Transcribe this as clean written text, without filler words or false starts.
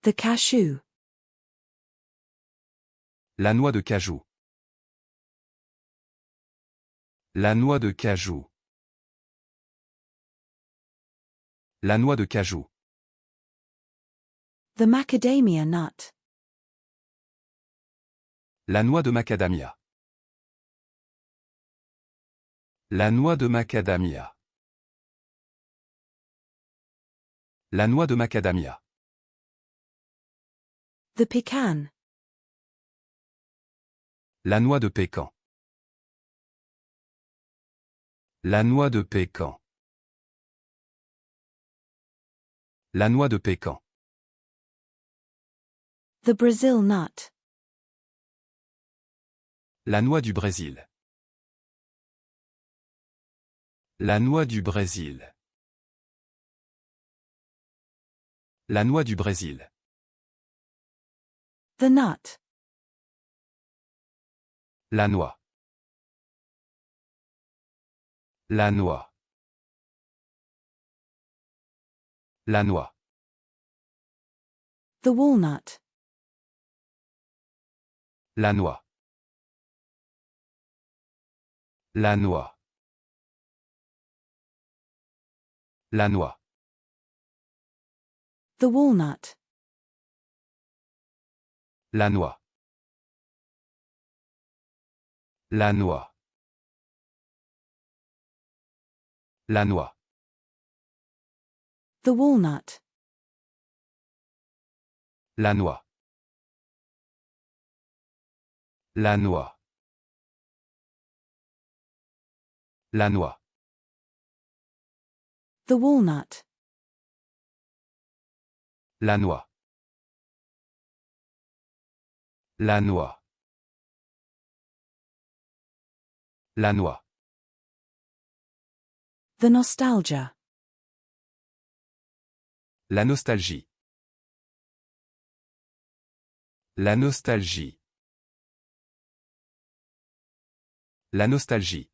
The cashew. La noix de cajou. La noix de cajou. La noix de cajou. The macadamia nut. La noix de macadamia. La noix de macadamia. La noix de macadamia. The pecan. La noix de pécan. La noix de pécan. La noix de pécan. The Brazil nut. La noix du Brésil. La noix du Brésil. La noix du Brésil. The nut. La noix. La noix. La noix. The walnut. La noix. La noix. La noix. The walnut. La noix. La noix. La noix. The walnut. La noix. La noix. La noix. The walnut. La noix. La noix. La noix. The nostalgia. La nostalgie. La nostalgie. La nostalgie.